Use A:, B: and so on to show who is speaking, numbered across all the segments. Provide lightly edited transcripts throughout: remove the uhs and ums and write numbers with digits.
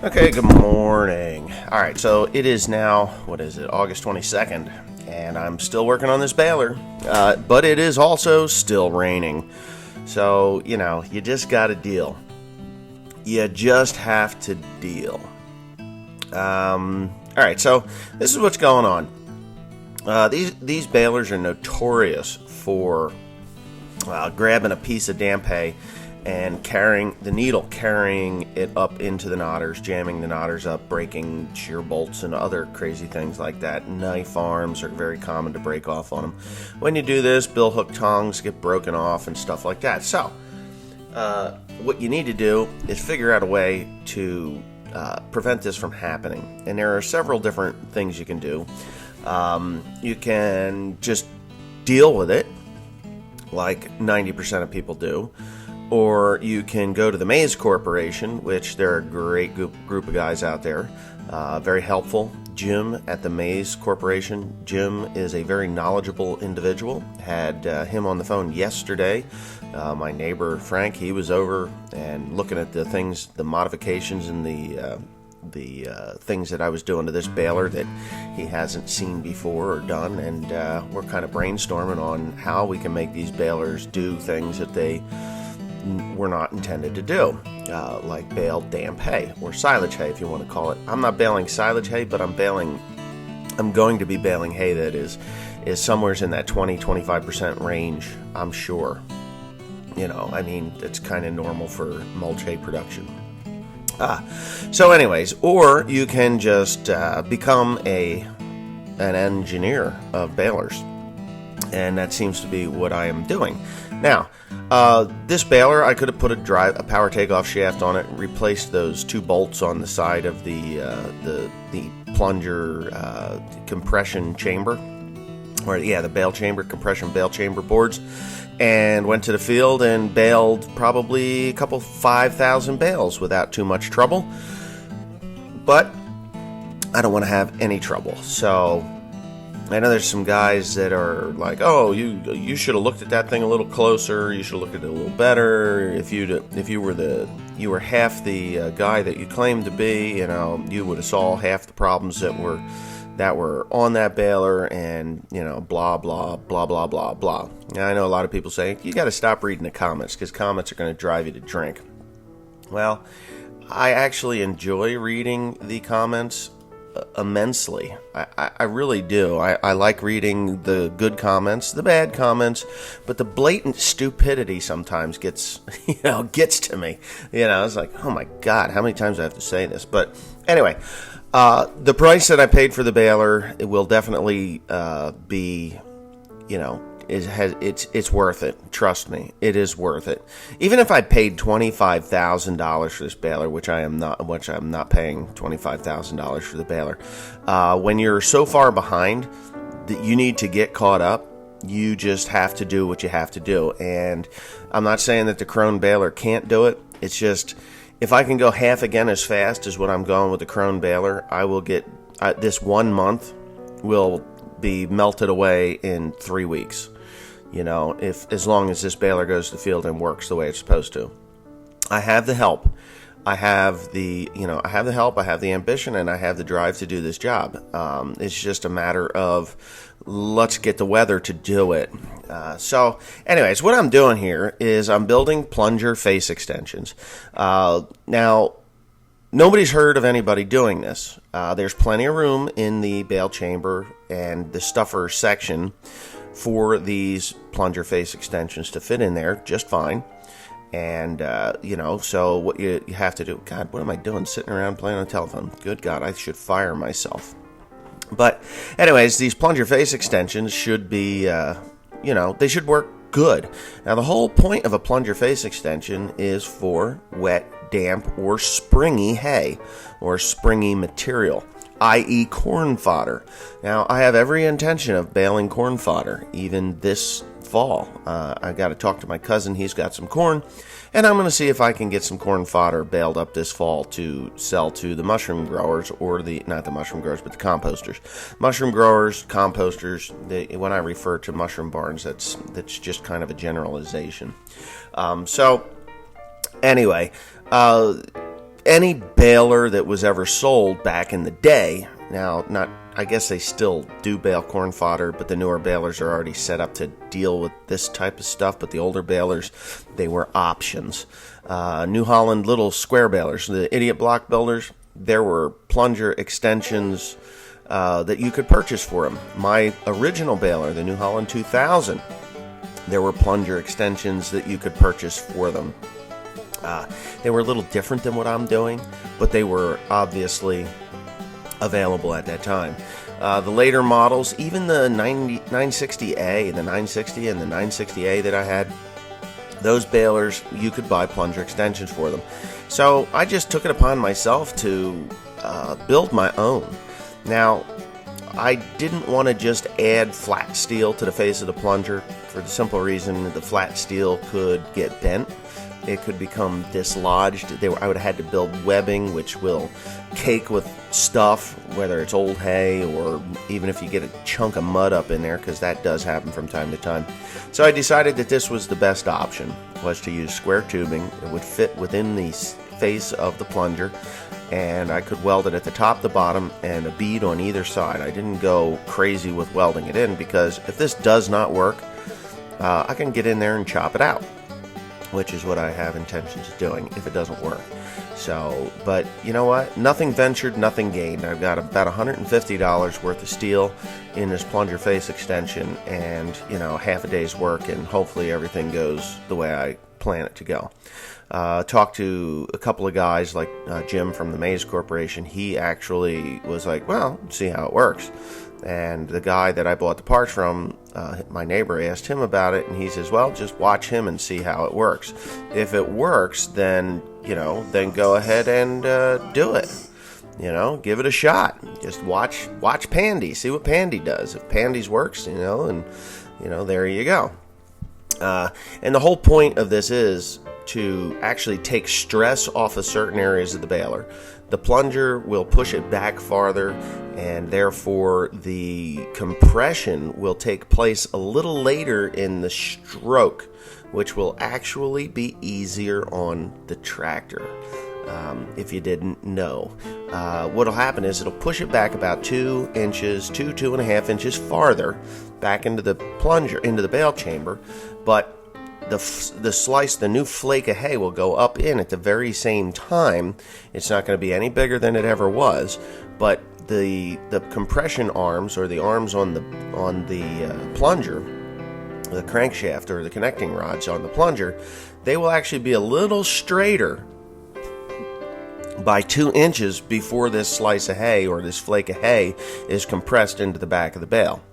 A: Okay, good morning. All right, so it is now, August 22nd, and I'm still working on this baler, but it is also still raining. So, you just got to deal. You just have to deal. All right, so this is what's going on. These balers are notorious for grabbing a piece of damp hay and carrying it up into the knotters, jamming the knotters up, breaking shear bolts and other crazy things like that. Knife arms are very common to break off on them. When you do this, bill hook tongues get broken off and stuff like that. So, what you need to do is figure out a way to prevent this from happening. And there are several different things you can do. You can just deal with it, like 90% of people do. Or you can go to the Maze Corporation, which they're a great group of guys out there. Very helpful. Jim at the Maze Corporation. Jim is a very knowledgeable individual. Had him on the phone yesterday. My neighbor Frank, he was over and looking at the things, the modifications and the things that I was doing to this baler that he hasn't seen before or done. And we're kind of brainstorming on how we can make these balers do things that they were not intended to do, like bale damp hay or silage hay, if you want to call it. I'm not baling silage hay, but I'm going to be baling hay that is somewhere in that 20-25% range, I'm sure. It's kind of normal for mulch hay production. So anyways, or you can just become an engineer of balers, and that seems to be what I am doing. Now, this baler, I could have put a power takeoff shaft on it and replaced those two bolts on the side of the plunger compression chamber, the bale chamber, compression bale chamber boards, and went to the field and baled probably a couple 5,000 bales without too much trouble. But I don't want to have any trouble, so I know there's some guys that are like, oh, you should have looked at that thing a little closer. You should have looked at it a little better. If you were half the guy that you claimed to be, you would have saw half the problems that were on that baler, and blah blah blah blah blah blah. Now, I know a lot of people say you got to stop reading the comments because comments are going to drive you to drink. Well, I actually enjoy reading the comments immensely. I really do. I like reading the good comments, the bad comments, but the blatant stupidity sometimes gets to me. It's like, oh my God, how many times do I have to say this? But anyway, the price that I paid for the baler, it will definitely be, it's worth it. Trust me, it is worth it. Even if I paid $25,000 for this baler, which I'm not paying $25,000 for the baler. When you're so far behind that you need to get caught up, you just have to do what you have to do. And I'm not saying that the Krone baler can't do it. It's just, if I can go half again as fast as what I'm going with the Krone baler, I will get this 1 month will be melted away in 3 weeks. As long as this baler goes to the field and works the way it's supposed to. I have the help. I have the help, I have the ambition, and I have the drive to do this job. It's just a matter of let's get the weather to do it. So anyways, what I'm doing here is I'm building plunger face extensions. Now, nobody's heard of anybody doing this. There's plenty of room in the bale chamber and the stuffer section for these plunger face extensions to fit in there just fine. And, so what you have to do, God, what am I doing sitting around playing on the telephone? Good God, I should fire myself. But anyways, these plunger face extensions should be, they should work good. Now, the whole point of a plunger face extension is for wet, damp, or springy hay or springy material, i.e. corn fodder. Now, I have every intention of baling corn fodder, even this fall. I got to talk to my cousin. He's got some corn, and I'm going to see if I can get some corn fodder baled up this fall to sell to the mushroom growers, or not the mushroom growers, but the composters. Mushroom growers, composters. When I refer to mushroom barns, that's just kind of a generalization. So anyway, any baler that was ever sold back in the day, now, I guess they still do bale corn fodder, but the newer balers are already set up to deal with this type of stuff, but the older balers, they were options. New Holland little square balers, the idiot block builders, there were plunger extensions that you could purchase for them. My original baler, the New Holland 2000, there were plunger extensions that you could purchase for them. They were a little different than what I'm doing, but they were obviously available at that time. The later models, even the 960A, the 960 and the 960A that I had, those balers, you could buy plunger extensions for them. So I just took it upon myself to build my own. Now, I didn't want to just add flat steel to the face of the plunger for the simple reason that the flat steel could get bent. It could become dislodged. I would have had to build webbing, which will cake with stuff, whether it's old hay or even if you get a chunk of mud up in there, because that does happen from time to time. So I decided that this was the best option, was to use square tubing. It would fit within the face of the plunger, and I could weld it at the top, the bottom, and a bead on either side. I didn't go crazy with welding it in, because if this does not work, I can get in there and chop it out, which is what I have intentions of doing if it doesn't work. So, but you know what? Nothing ventured, nothing gained. I've got about $150 worth of steel in this plunger face extension, and half a day's work, and hopefully everything goes the way I plan it to go. Talked to a couple of guys like Jim from the Maze Corporation. He actually was like, well, see how it works. And the guy that I bought the parts from, my neighbor, asked him about it, and he says, well, just watch him and see how it works. If it works, then go ahead and do it. Give it a shot. Just watch Pandy, see what Pandy does. If Pandy's works, and there you go. And the whole point of this is to actually take stress off of certain areas of the baler. The plunger will push it back farther, and therefore the compression will take place a little later in the stroke, which will actually be easier on the tractor. If you didn't know, what will happen is it'll push it back about 2 inches, 2.5 inches farther back into the plunger, into the bale chamber, but the new flake of hay will go up in at the very same time. It's not going to be any bigger than it ever was, but the compression arms, or the arms on the plunger, the crankshaft or the connecting rods on the plunger, they will actually be a little straighter by 2 inches before this slice of hay or this flake of hay is compressed into the back of the bale.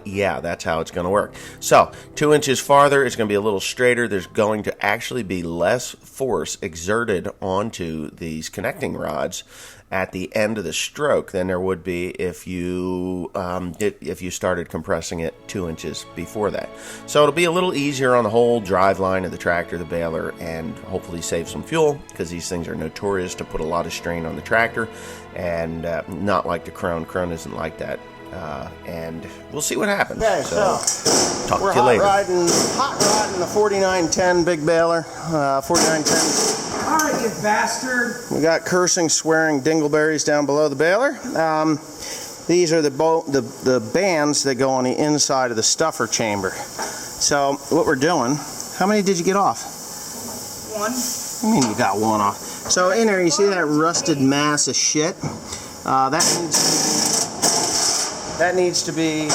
A: Yeah, that's how it's going to work. So 2 inches farther, it's going to be a little straighter. There's going to actually be less force exerted onto these connecting rods at the end of the stroke than there would be if you started compressing it 2 inches before that. So it'll be a little easier on the whole drive line of the tractor, the baler, and hopefully save some fuel, because these things are notorious to put a lot of strain on the tractor, and not like the Krone. Krone isn't like that. And we'll see what happens.
B: Okay, so
A: talk
B: we're
A: to you later.
B: hot rodding the 4910 big baler. 4910.
C: All right, you bastard.
B: We got cursing, swearing dingleberries down below the baler. These are the bands that go on the inside of the stuffer chamber. So what we're doing, how many did you get off?
C: One.
B: I mean, you got one off. So in there, you see that rusted mass of shit? That needs to be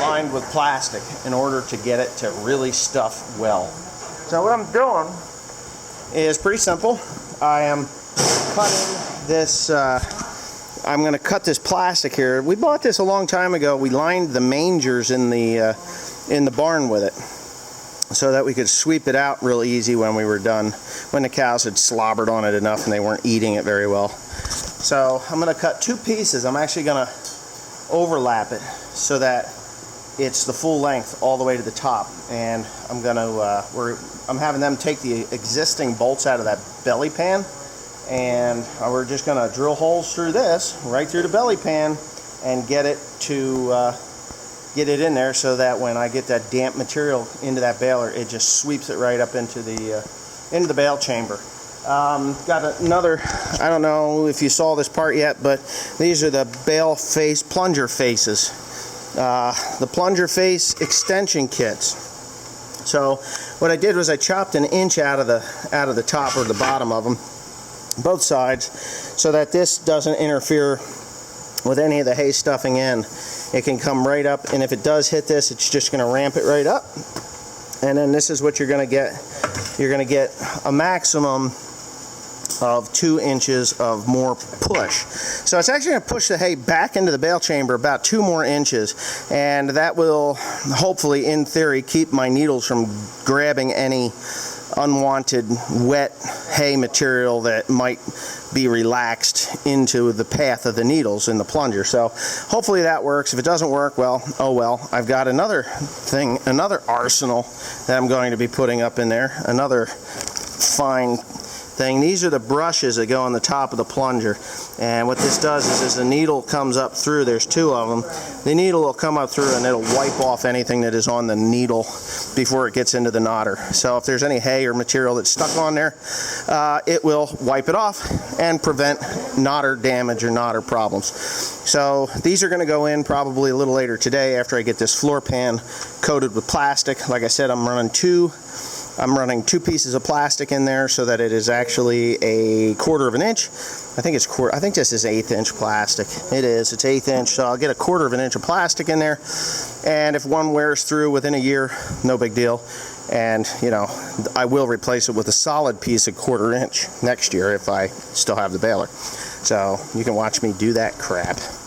B: lined with plastic in order to get it to really stuff well. So what I'm doing is pretty simple. I am cutting this, I'm going to cut this plastic here. We bought this a long time ago. We lined the mangers in the barn with it, so that we could sweep it out real easy when we were done, when the cows had slobbered on it enough and they weren't eating it very well. So I'm going to cut 2 pieces. I'm actually going to overlap it so that it's the full length all the way to the top, and I'm having them take the existing bolts out of that belly pan, and we're just going to drill holes through this right through the belly pan and get it in there, so that when I get that damp material into that baler, it just sweeps it right up into the bale chamber. Got another, I don't know if you saw this part yet, but these are the Plunger Faces. The Plunger Face Extension kits. So what I did was I chopped an inch out of the top or the bottom of them, both sides, so that this doesn't interfere with any of the hay stuffing in. It can come right up, and if it does hit this, it's just going to ramp it right up. And then this is what you're going to get. You're going to get a maximum of 2 inches of more push. So it's actually going to push the hay back into the bale chamber about 2 more inches, and that will hopefully, in theory, keep my needles from grabbing any unwanted wet hay material that might be relaxed into the path of the needles in the plunger. So hopefully that works. If it doesn't work, well, oh well. I've got another thing, another arsenal that I'm going to be putting up in there, another fine thing. These are the brushes that go on the top of the plunger, and what this does is as the needle comes up through, there's 2 of them, the needle will come up through and it'll wipe off anything that is on the needle before it gets into the knotter. So if there's any hay or material that's stuck on there, it will wipe it off and prevent knotter damage or knotter problems. So these are going to go in probably a little later today after I get this floor pan coated with plastic. Like I said, I'm running 2 pieces of plastic in there so that it is actually a 1/4 of an inch. I think this is 1/8 inch plastic. It is. It's 1/8 inch. So I'll get a 1/4 of an inch of plastic in there. And if one wears through within a year, no big deal. And you know, I will replace it with a solid piece of 1/4 inch next year if I still have the baler. So you can watch me do that crap.